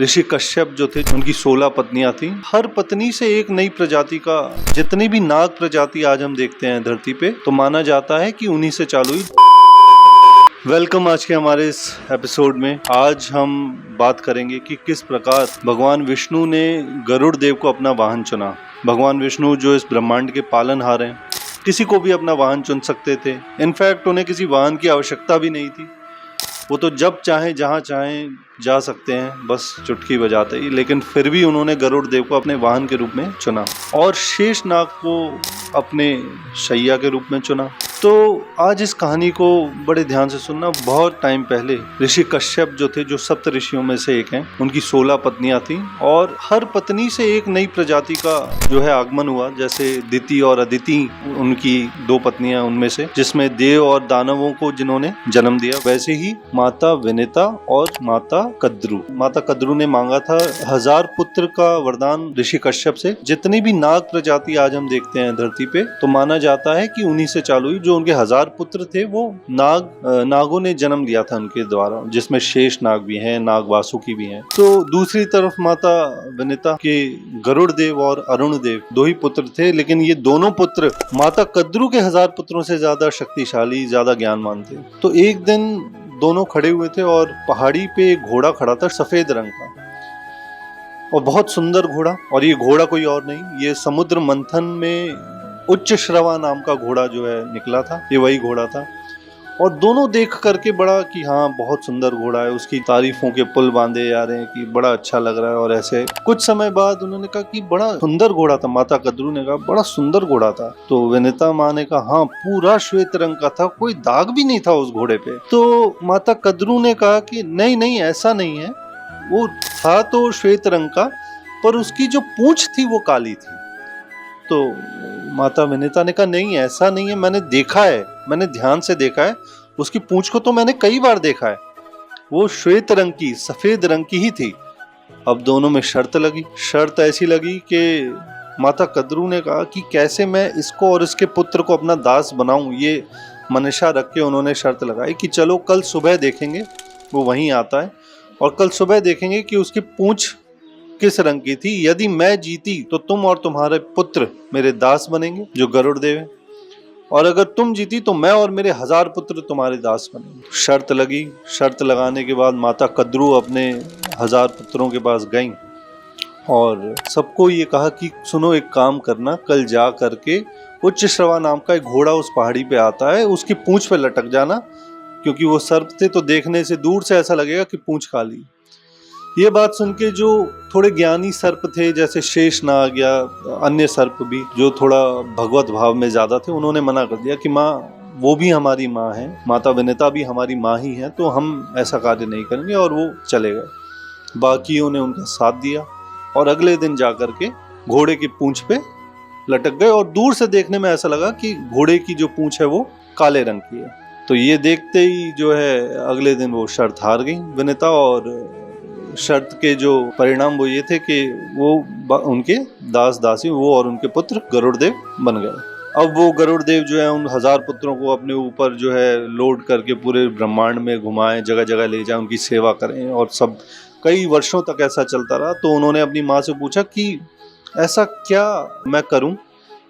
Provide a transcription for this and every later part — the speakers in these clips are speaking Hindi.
ऋषि कश्यप जो थे उनकी 16 पत्नियां थी। हर पत्नी से एक नई प्रजाति का, जितनी भी नाग प्रजाति आज हम देखते हैं धरती पे, तो माना जाता है कि उन्हीं से चालू हुई। वेलकम आज के हमारे इस एपिसोड में। आज हम बात करेंगे कि किस प्रकार भगवान विष्णु ने गरुड़ देव को अपना वाहन चुना। भगवान विष्णु जो इस ब्रह्मांड के पालनहार हैं, किसी को भी अपना वाहन चुन सकते थे। इनफैक्ट उन्हें किसी वाहन की आवश्यकता भी नहीं थी। वो तो जब चाहें जहाँ चाहें जा सकते हैं, बस चुटकी बजाते ही। लेकिन फिर भी उन्होंने गरुड़ देव को अपने वाहन के रूप में चुना और शेषनाग को अपने शैया के रूप में चुना। तो आज इस कहानी को बड़े ध्यान से सुनना। बहुत टाइम पहले ऋषि कश्यप जो थे, जो सप्त ऋषियों में से एक हैं, उनकी 16 पत्नियां थीं और हर पत्नी से एक नई प्रजाति का जो है आगमन हुआ। जैसे दिति और अदिति उनकी 2 पत्नियां उनमें से, जिसमें देव और दानवों को जिन्होंने जन्म दिया। वैसे ही माता विनिता और माता कद्रू। माता कद्रू ने मांगा था 1000 पुत्र का वरदान ऋषि कश्यप से। जितनी भी नाग प्रजाति आज हम देखते हैं धरती पे, तो माना जाता है कि उन्हीं से चालू हुई। जो उनके 1000 पुत्र थे वो नागों ने जन्म लिया था उनके द्वारा, जिसमें शेष नाग भी हैं, नाग वासुकी भी हैं। तो दूसरी तरफ माता विनिता के गरुड़ देव और अरुण देव 2 ही पुत्र थे, लेकिन ये दोनों पुत्र माता कद्रू के 1000 पुत्रों से ज्यादा शक्तिशाली, ज्यादा ज्ञानवान थे। तो एक दिन दोनों खड़े हुए थे और पहाड़ी पे एक घोड़ा खड़ा था सफेद रंग का, और बहुत सुंदर घोड़ा। और ये घोड़ा कोई और नहीं, ये समुद्र मंथन में उच्च श्रवा नाम का घोड़ा जो है निकला था, ये वही घोड़ा था। और दोनों देख करके बड़ा कि हाँ बहुत सुंदर घोड़ा है, उसकी तारीफों के पुल बांधे जा रहे हैं कि बड़ा अच्छा लग रहा है। और ऐसे कुछ समय बाद उन्होंने कहा कि बड़ा सुंदर घोड़ा था। माता कद्रू ने कहा बड़ा सुंदर घोड़ा था। तो विनिता माँ ने कहा हाँ पूरा श्वेत रंग का था, कोई दाग भी नहीं था उस घोड़े पे। तो माता कद्रू ने कहा कि नहीं नहीं ऐसा नहीं है, वो था तो श्वेत रंग का, पर उसकी जो पूंछ थी वो काली थी। तो माता विनिता ने कहा नहीं ऐसा नहीं है, मैंने देखा है, मैंने ध्यान से देखा है, उसकी पूंछ को तो मैंने कई बार देखा है, वो श्वेत रंग की, सफेद रंग की ही थी। अब दोनों में शर्त लगी। शर्त ऐसी लगी कि माता कद्रू ने कहा कि कैसे मैं इसको और इसके पुत्र को अपना दास बनाऊं। ये मनशा रख के उन्होंने शर्त लगाई कि चलो कल सुबह देखेंगे, वो वहीं आता है, और कल सुबह देखेंगे कि उसकी पूंछ किस रंग की थी। यदि मैं जीती तो तुम और तुम्हारे पुत्र मेरे दास बनेंगे, जो गरुड़ देव है, और अगर तुम जीती तो मैं और मेरे 1000 पुत्र तुम्हारे दास बनेंगे। शर्त लगी। शर्त लगाने के बाद माता कद्रू अपने 1000 पुत्रों के पास गईं और सबको ये कहा कि सुनो एक काम करना, कल जा करके उच्च श्रवा नाम का एक घोड़ा उस पहाड़ी पे आता है, उसकी पूंछ पे लटक जाना, क्योंकि वो सर्प थे तो देखने से दूर से ऐसा लगेगा कि पूंछ काली। ये बात सुन के जो थोड़े ज्ञानी सर्प थे, जैसे शेषनाग या अन्य सर्प भी जो थोड़ा भगवत भाव में ज्यादा थे, उन्होंने मना कर दिया कि माँ वो भी हमारी माँ है, माता विनिता भी हमारी माँ ही है, तो हम ऐसा कार्य नहीं करेंगे। और वो चले गए। बाकियों ने उनका साथ दिया और अगले दिन जाकर के घोड़े की पूंछ पे लटक गए। और दूर से देखने में ऐसा लगा कि घोड़े की जो पूंछ है वो काले रंग की है। तो ये देखते ही जो है अगले दिन वो शर्त हार गई विनिता, और शर्त के जो परिणाम वो ये थे कि वो उनके दास दासी, वो और उनके पुत्र गरुड़ देव बन गए। अब वो गरुड़ देव जो है उन 1000 पुत्रों को अपने ऊपर जो है लोड करके पूरे ब्रह्मांड में घुमाएं, जगह जगह ले जाएं, उनकी सेवा करें, और सब कई वर्षों तक ऐसा चलता रहा। तो उन्होंने अपनी माँ से पूछा कि ऐसा क्या मैं करूं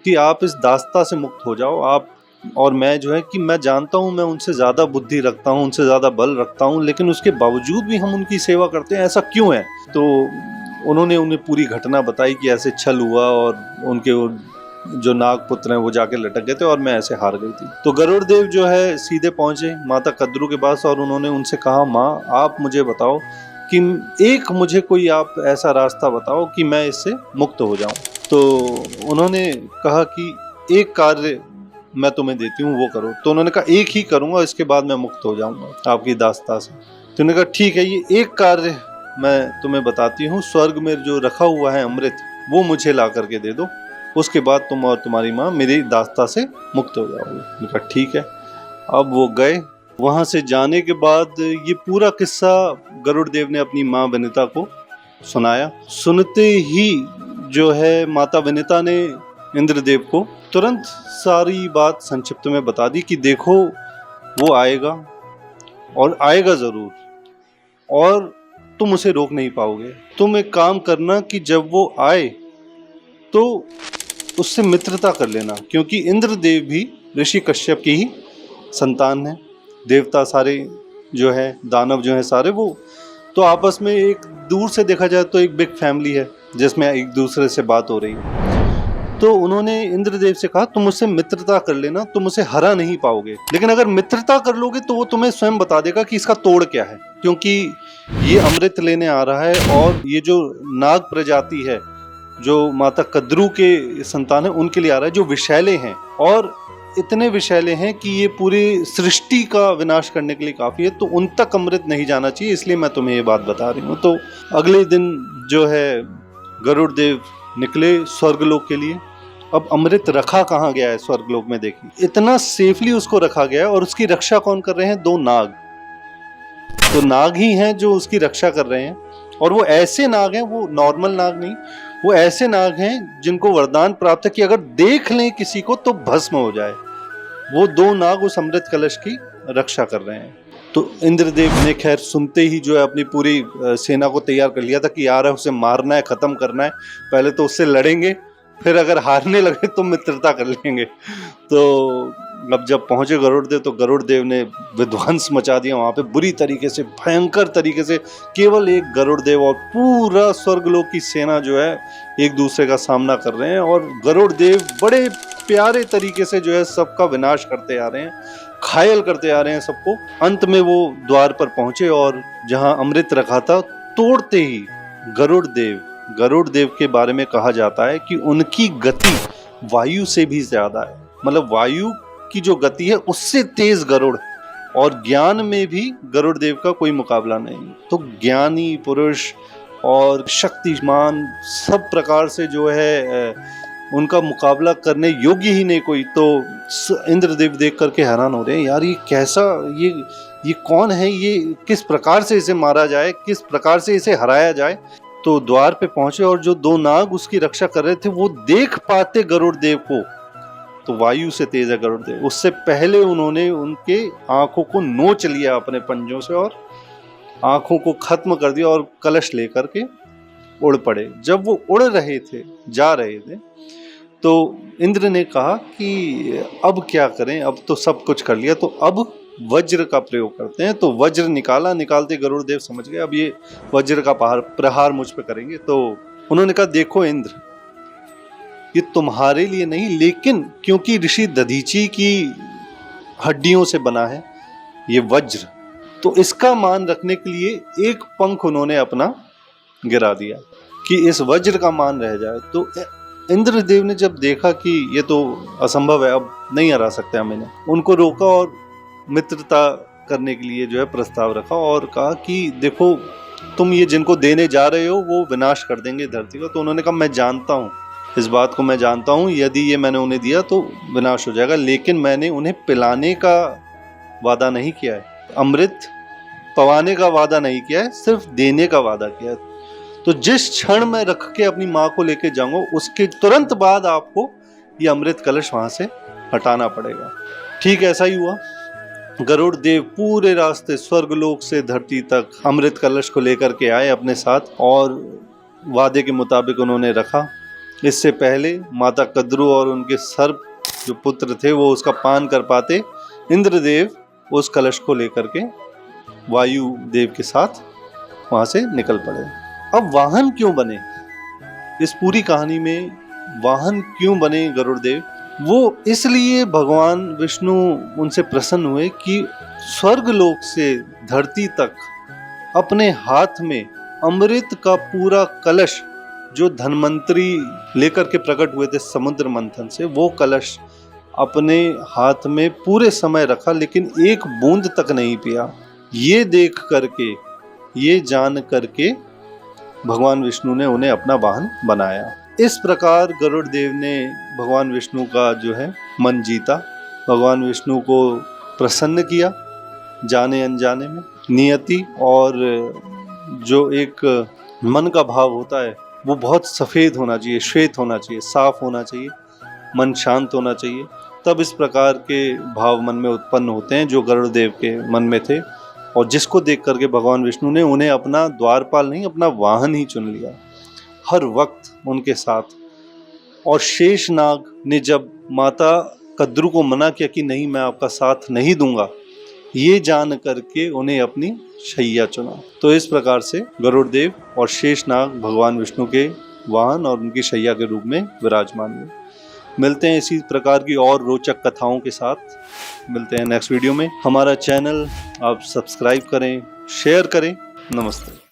कि आप इस दासता से मुक्त हो जाओ, आप और मैं जो है कि मैं जानता हूँ मैं उनसे ज़्यादा बुद्धि रखता हूँ, उनसे ज़्यादा बल रखता हूँ, लेकिन उसके बावजूद भी हम उनकी सेवा करते हैं, ऐसा क्यों है। तो उन्होंने उन्हें पूरी घटना बताई कि ऐसे छल हुआ और उनके जो नाग पुत्र हैं वो जाके लटक गए थे और मैं ऐसे हार गई थी। तो गरुड़ देव जो है सीधे पहुंचे माता कद्रू के पास और उन्होंने उनसे कहा माँ आप मुझे बताओ कि एक मुझे कोई आप ऐसा रास्ता बताओ कि मैं इससे मुक्त हो जाऊं। तो उन्होंने कहा कि एक कार्य मैं तुम्हें देती हूँ वो करो। तो उन्होंने कहा एक ही करूंगा, इसके बाद मैं मुक्त हो जाऊंगा आपकी दास्ता से। तो उन्होंने कहा ठीक है, ये एक कार्य मैं तुम्हें बताती हूँ, स्वर्ग में जो रखा हुआ है अमृत वो मुझे ला करके दे दो, उसके बाद तुम और तुम्हारी माँ मेरी दास्ता से मुक्त हो जाओगे। उन्होंने कहा ठीक है। अब वो गए। वहां से जाने के बाद ये पूरा किस्सा गरुड़ देव ने अपनी माँ विनिता को सुनाया। सुनते ही जो है माता विनिता ने इंद्रदेव को तुरंत सारी बात संक्षिप्त में बता दी कि देखो वो आएगा और आएगा जरूर, और तुम उसे रोक नहीं पाओगे। तुम एक काम करना कि जब वो आए तो उससे मित्रता कर लेना, क्योंकि इंद्रदेव भी ऋषि कश्यप की ही संतान है। देवता सारे जो है, दानव जो है सारे, वो तो आपस में एक दूर से देखा जाए तो एक बिग फैमिली है जिसमें एक दूसरे से बात हो रही है। तो उन्होंने इंद्रदेव से कहा तुम उससे मित्रता कर लेना, तुम उसे हरा नहीं पाओगे, लेकिन अगर मित्रता कर लोगे तो वो तुम्हें स्वयं बता देगा कि इसका तोड़ क्या है, क्योंकि ये अमृत लेने आ रहा है और ये जो नाग प्रजाति है जो माता कद्रू के संतान है उनके लिए आ रहा है, जो विषैले हैं और इतने विषैले हैं कि ये पूरी सृष्टि का विनाश करने के लिए काफी है, तो उन तक अमृत नहीं जाना चाहिए, इसलिए मैं तुम्हें ये बात बता रही हूँ। तो अगले दिन जो है गरुड़ देव निकले स्वर्गलोक के लिए। अब अमृत रखा कहाँ गया है स्वर्गलोक में, देखिए इतना सेफली उसको रखा गया है और उसकी रक्षा कौन कर रहे हैं? 2 नाग। तो नाग ही हैं जो उसकी रक्षा कर रहे हैं, और वो ऐसे नाग हैं, वो नॉर्मल नाग नहीं, वो ऐसे नाग हैं जिनको वरदान प्राप्त है कि अगर देख लें किसी को तो भस्म हो जाए। वो 2 नाग उस अमृत कलश की रक्षा कर रहे हैं। तो इंद्रदेव ने खैर सुनते ही जो है अपनी पूरी सेना को तैयार कर लिया था कि यार उसे मारना है, खत्म करना है, पहले तो उससे लड़ेंगे, फिर अगर हारने लगे तो मित्रता कर लेंगे। तो अब जब पहुंचे गरुड़देव तो गरुड़देव ने विध्वंस मचा दिया वहां पे बुरी तरीके से, भयंकर तरीके से। केवल एक गरुड़देव और पूरा स्वर्गलोक की सेना जो है एक दूसरे का सामना कर रहे हैं, और गरुड़देव बड़े प्यारे तरीके से जो है सबका विनाश करते आ रहे हैं, घायल करते आ रहे हैं सबको। अंत में वो द्वार पर पहुंचे और जहां अमृत रखा था तोड़ते ही गरुड़ देव के बारे में कहा जाता है कि उनकी गति वायु से भी ज्यादा है, मतलब वायु की जो गति है उससे तेज गरुड़, और ज्ञान में भी गरुड़ देव का कोई मुकाबला नहीं। तो ज्ञानी पुरुष और शक्तिमान सब प्रकार से जो है उनका मुकाबला करने योग्य ही नहीं कोई। तो इंद्रदेव देख करके हैरान हो रहे हैं, यार ये कैसा, ये कौन है, ये किस प्रकार से इसे मारा जाए, किस प्रकार से इसे हराया जाए। तो द्वार पे पहुंचे और जो 2 नाग उसकी रक्षा कर रहे थे वो देख पाते गरुड़ देव को, तो वायु से तेज है गरुड़ देव, उससे पहले उन्होंने उनके आंखों को नोच लिया अपने पंजों से और आंखों को खत्म कर दिया और कलश लेकर के उड़ पड़े। जब वो उड़ रहे थे, जा रहे थे, तो इंद्र ने कहा कि अब क्या करें, अब तो सब कुछ कर लिया, तो अब वज्र का प्रयोग करते हैं। तो वज्र निकाला, निकालते गरुड़ देव समझ गए अब ये वज्र का प्रहार मुझ पे करेंगे। तो उन्होंने कहा देखो इंद्र, ये तुम्हारे लिए नहीं, लेकिन क्योंकि ऋषि दधीची की हड्डियों से बना है ये वज्र, तो इसका मान रखने के लिए एक पंख उन्होंने अपना गिरा दिया कि इस वज्र का मान रह जाए। तो इंद्रदेव ने जब देखा कि ये तो असंभव है, अब नहीं हरा सकते हम इन्हें, उनको रोका और मित्रता करने के लिए जो है प्रस्ताव रखा और कहा कि देखो तुम ये जिनको देने जा रहे हो वो विनाश कर देंगे धरती का। तो उन्होंने कहा मैं जानता हूँ, इस बात को मैं जानता हूँ, यदि ये मैंने उन्हें दिया तो विनाश हो जाएगा, लेकिन मैंने उन्हें पिलाने का वादा नहीं किया है, अमृत पवाने का वादा नहीं किया है, सिर्फ देने का वादा किया है। तो जिस क्षण मैं रख के अपनी माँ को लेके जाऊंगा उसके तुरंत बाद आपको ये अमृत कलश वहां से हटाना पड़ेगा। ठीक ऐसा ही हुआ। गरुड़ देव पूरे रास्ते स्वर्गलोक से धरती तक अमृत कलश को लेकर के आए अपने साथ, और वादे के मुताबिक उन्होंने रखा। इससे पहले माता कद्रू और उनके सर्प जो पुत्र थे वो उसका पान कर पाते, इंद्रदेव उस कलश को लेकर के वायु देव के साथ वहां से निकल पड़े। अब वाहन क्यों बने, इस पूरी कहानी में वाहन क्यों बने गरुड़ देव? वो इसलिए भगवान विष्णु उनसे प्रसन्न हुए कि स्वर्गलोक से धरती तक अपने हाथ में अमृत का पूरा कलश जो धन्वंतरी लेकर के प्रकट हुए थे समुद्र मंथन से, वो कलश अपने हाथ में पूरे समय रखा, लेकिन एक बूंद तक नहीं पिया। ये देख करके, ये जान करके भगवान विष्णु ने उन्हें अपना वाहन बनाया। इस प्रकार गरुड़ देव ने भगवान विष्णु का जो है मन जीता, भगवान विष्णु को प्रसन्न किया जाने अनजाने में। नियति और जो एक मन का भाव होता है वो बहुत सफ़ेद होना चाहिए, श्वेत होना चाहिए, साफ होना चाहिए, मन शांत होना चाहिए, तब इस प्रकार के भाव मन में उत्पन्न होते हैं जो गरुड़ देव के मन में थे। और जिसको देख करके भगवान विष्णु ने उन्हें अपना द्वारपाल नहीं, अपना वाहन ही चुन लिया, हर वक्त उनके साथ। और शेषनाग ने जब माता कद्रू को मना किया कि नहीं, मैं आपका साथ नहीं दूंगा, ये जान करके उन्हें अपनी शैया चुना। तो इस प्रकार से गरुड़ देव और शेषनाग भगवान विष्णु के वाहन और उनकी शैया के रूप में विराजमान हुए। मिलते हैं इसी प्रकार की और रोचक कथाओं के साथ, मिलते हैं नेक्स्ट वीडियो में। हमारा चैनल आप सब्सक्राइब करें, शेयर करें। नमस्ते।